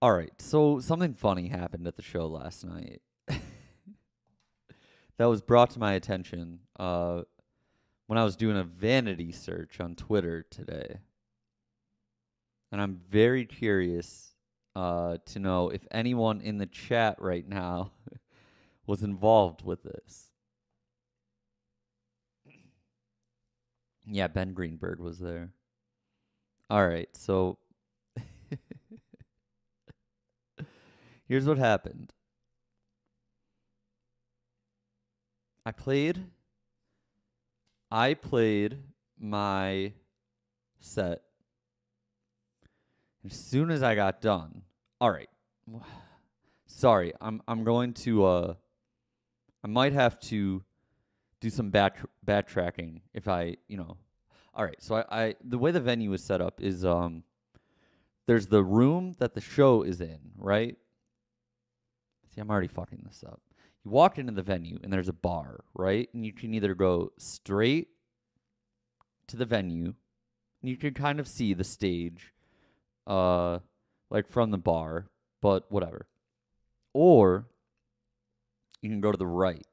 All right, so something funny happened at the show last night that was brought to my attention when I was doing a vanity search on Twitter today. And I'm very curious to know if anyone in the chat right now was involved with this. Yeah, Ben Greenberg was there. All right, so here's what happened. I played my set. As soon as I got done. All right. Sorry, I'm going to I might have to do some backtracking if I. All right. So I the way the venue is set up is there's the room that the show is in, right? See, I'm already fucking this up. You walk into the venue and there's a bar, right? And you can either go straight to the venue and you can kind of see the stage like from the bar, but whatever. Or you can go to the right.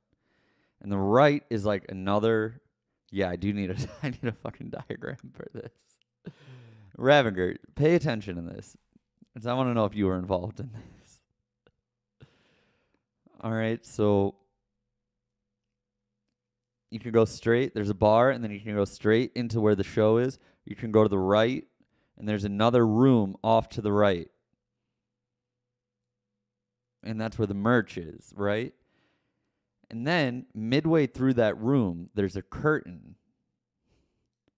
And the right is like another. Yeah, I do need a I need a fucking diagram for this. Ravinger, pay attention in this. Because I want to know if you were involved in this. All right, so you can go straight. There's a bar, and then you can go straight into where the show is. You can go to the right, and there's another room off to the right. And that's where the merch is, right? And then midway through that room, there's a curtain.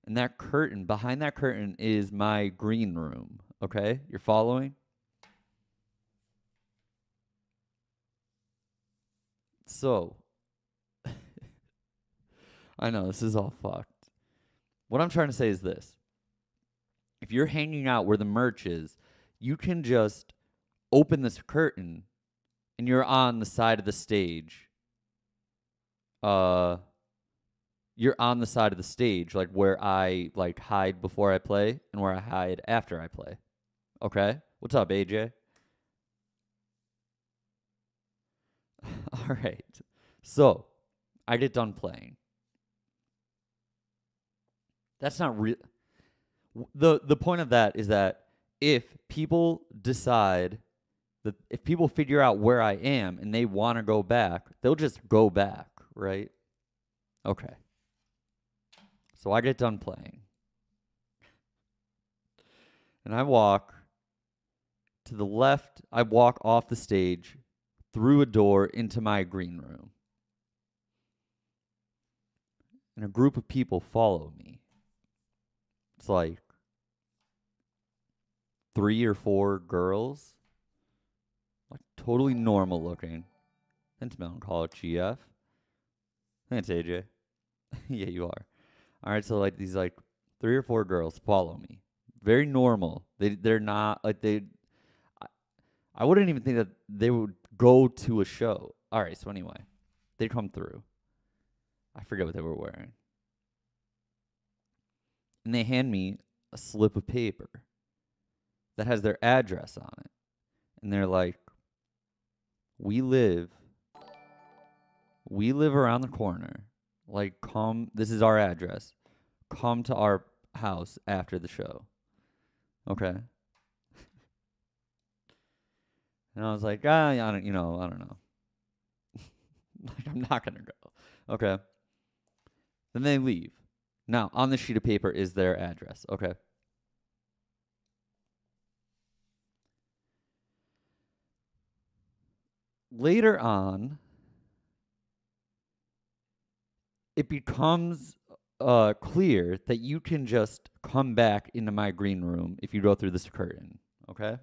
And that curtain, behind that curtain is my green room. Okay? You're following? So, I know this is all fucked. What I'm trying to say is this. If you're hanging out where the merch is, you can just open this curtain and you're on the side of the stage. You're on the side of the stage, like where I like hide before I play and where I hide after I play. Okay? What's up, AJ? All right. So, I get done playing. That's not real. The point of that is that if people decide that if people figure out where I am and they want to go back, they'll just go back, right? Okay. So I get done playing. And I walk to the left. I walk off the stage through a door into my green room. And a group of people follow me. It's like 3 or 4 girls. Like totally normal looking. It's melancholic GF. I think it's AJ. Yeah, you are. All right, so like these like 3 or 4 girls follow me. Very normal. They're not like I wouldn't even think that they would go to a show. All right, so anyway, they come through. I forget what they were wearing. And they hand me a slip of paper that has their address on it. And they're like, we live around the corner. Like, this is our address. Come to our house after the show. Okay. And I was like, I don't know. Like, I'm not going to go. Okay. Then they leave. Now, on the sheet of paper is their address. Okay. Later on, it becomes clear that you can just come back into my green room if you go through this curtain. Okay?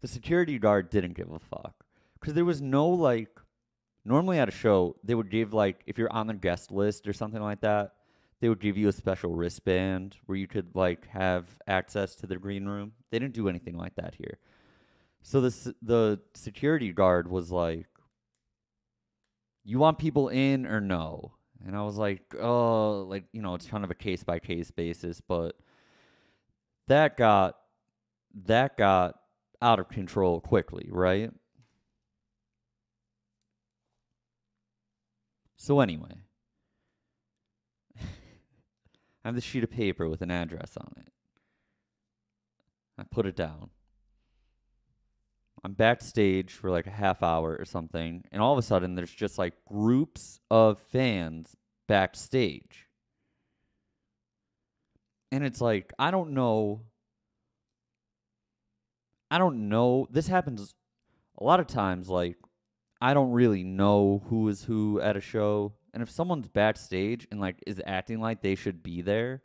The security guard didn't give a fuck. Because there was no, like, normally at a show, they would give, like, if you're on the guest list or something like that, they would give you a special wristband where you could, like, have access to the green room. They didn't do anything like that here. So the security guard was like, you want people in or no? And I was like, oh, like, it's kind of a case by case basis, but that got that got out of control quickly, right? So anyway, I have this sheet of paper with an address on it. I put it down. I'm backstage for like a half hour or something, and all of a sudden there's just like groups of fans backstage. And it's like, I don't know. I don't know. This happens a lot of times. Like, I don't really know who is who at a show. And if someone's backstage and like is acting like they should be there,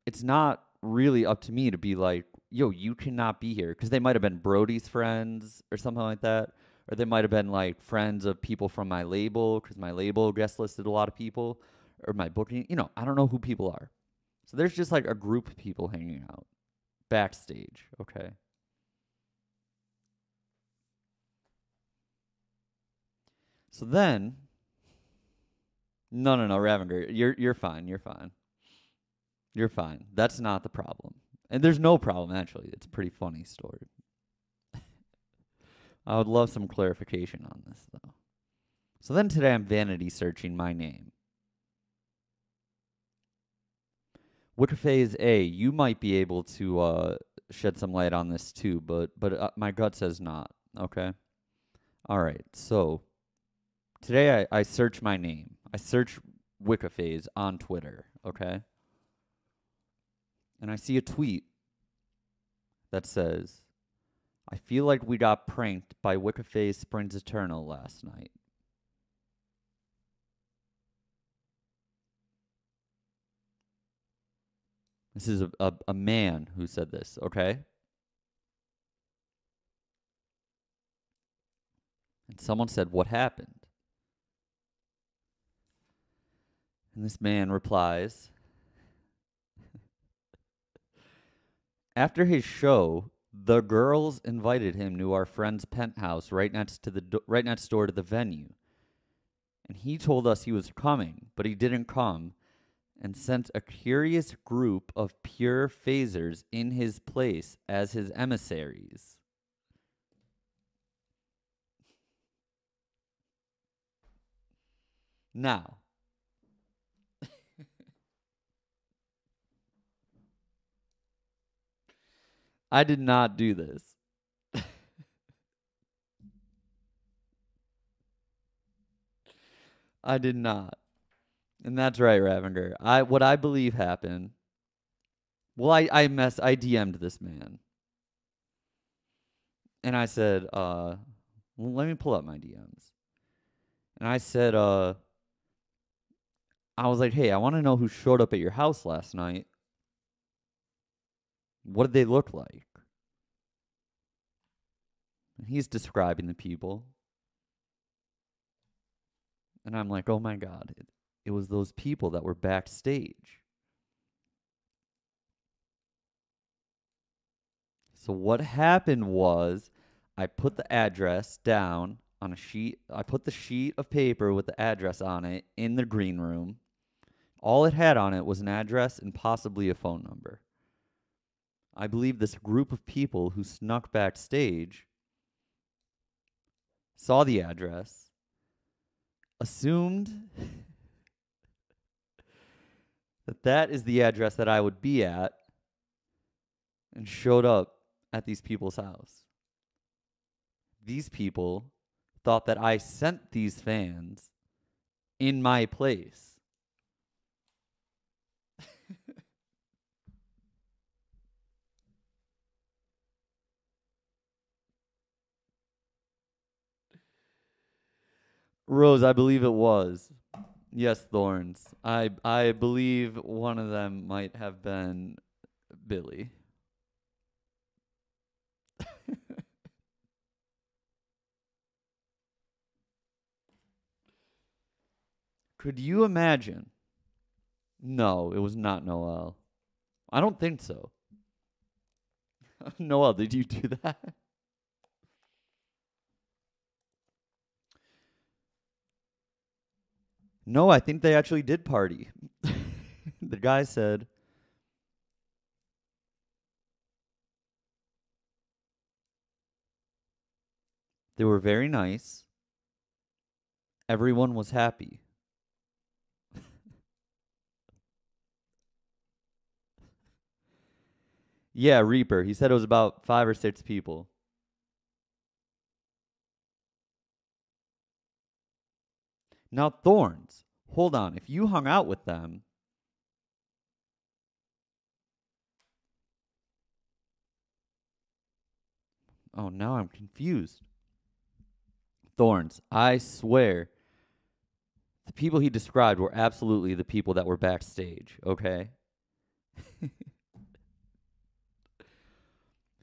it's not really up to me to be like, yo, you cannot be here. Because they might have been Brody's friends or something like that. Or they might have been like friends of people from my label, because my label guest listed a lot of people. Or my booking. I don't know who people are. So there's just like a group of people hanging out backstage, okay? So then, no, Ravinger, you're fine. You're fine. You're fine. That's not the problem. And there's no problem, actually. It's a pretty funny story. I would love some clarification on this, though. So then today I'm vanity searching my name. Wicca Phase A, you might be able to shed some light on this too, but my gut says not. Okay. All right. So today I search my name. I search Wicca Phase on Twitter. Okay. And I see a tweet that says, I feel like we got pranked by Wicca Phase Springs Eternal last night. This is a man who said this, okay? And someone said, what happened? And this man replies, after his show, the girls invited him to our friend's penthouse right next door to the venue. And he told us he was coming, but he didn't come, and sent a curious group of pure phasers in his place as his emissaries. Now, I did not do this. I did not. And that's right, Ravinger. What I believe happened. Well, I DM'd this man. And I said, well, let me pull up my DMs. And I said, I was like, hey, I want to know who showed up at your house last night. What did they look like? And he's describing the people. And I'm like, oh my God, it was those people that were backstage. So what happened was I put the address down on a sheet. I put the sheet of paper with the address on it in the green room. All it had on it was an address and possibly a phone number. I believe this group of people who snuck backstage saw the address, assumed that is the address that I would be at, and showed up at these people's house. These people thought that I sent these fans in my place. Rose, I believe it was. Yes, Thorns. I believe one of them might have been Billy. Could you imagine? No, it was not Noel. I don't think so. Noel, did you do that? No, I think they actually did party. The guy said, they were very nice. Everyone was happy. Yeah, Reaper. He said it was about 5 or 6 people. Now, Thorns, hold on. If you hung out with them, oh, now I'm confused. Thorns, I swear, the people he described were absolutely the people that were backstage, okay?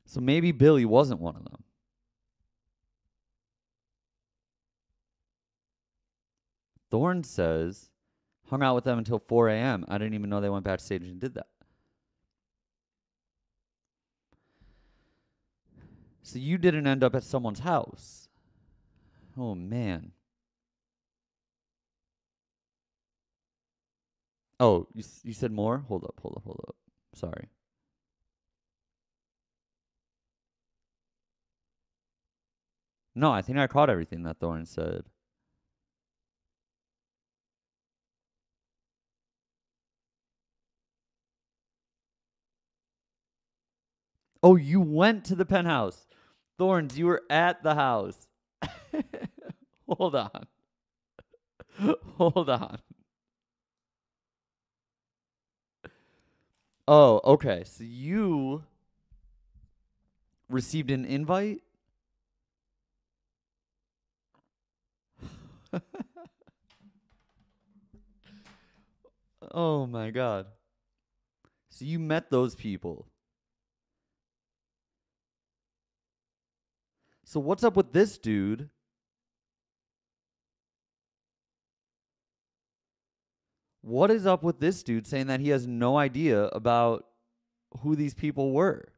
So maybe Billy wasn't one of them. Thorns says, hung out with them until 4 a.m. I didn't even know they went backstage and did that. So you didn't end up at someone's house. Oh, man. Oh, you said more? Hold up. Sorry. No, I think I caught everything that Thorne said. Oh, you went to the penthouse. Thorns, you were at the house. Hold on. Hold on. Oh, okay. So you received an invite? Oh my god. So you met those people. So what's up with this dude? What is up with this dude saying that he has no idea about who these people were?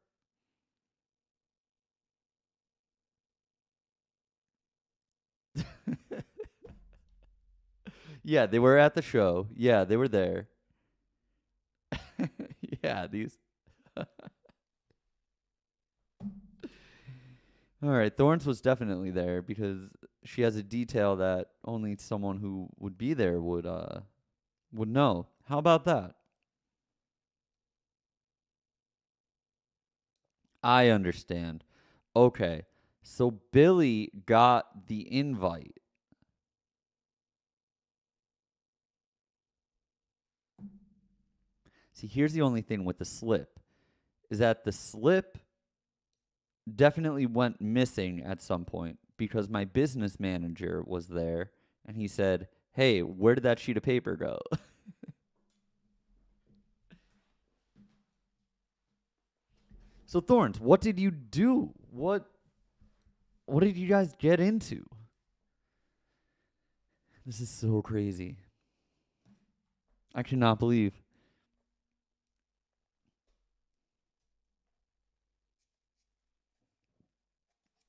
Yeah, they were at the show. Yeah, they were there. Yeah, these. All right, Thorns was definitely there because she has a detail that only someone who would be there would know. How about that? I understand. Okay. So Billy got the invite. See, here's the only thing with the slip is that the slip definitely went missing at some point because my business manager was there and he said, "Hey, where did that sheet of paper go?" So Thorns, what did you do? What did you guys get into? This is so crazy. I cannot believe.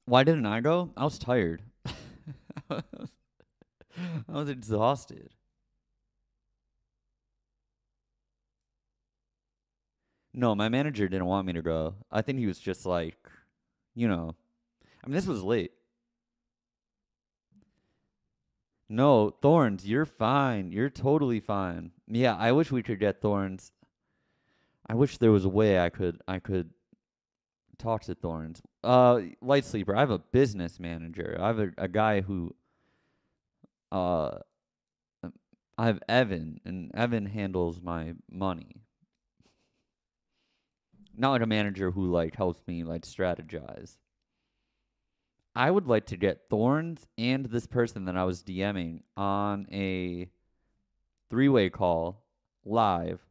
Why didn't I go? I was tired. I was exhausted. No, my manager didn't want me to go. I think he was just like, you know, I mean, this was late. No, Thorns, you're fine. You're totally fine. Yeah, I wish we could get Thorns. I wish there was a way I could talk to Thorns. Light sleeper. I have a business manager. I have a guy who uh I have Evan, and Evan handles my money. Not like a manager who like helps me like strategize. I would like to get Thorns and this person that I was DMing on a three-way call live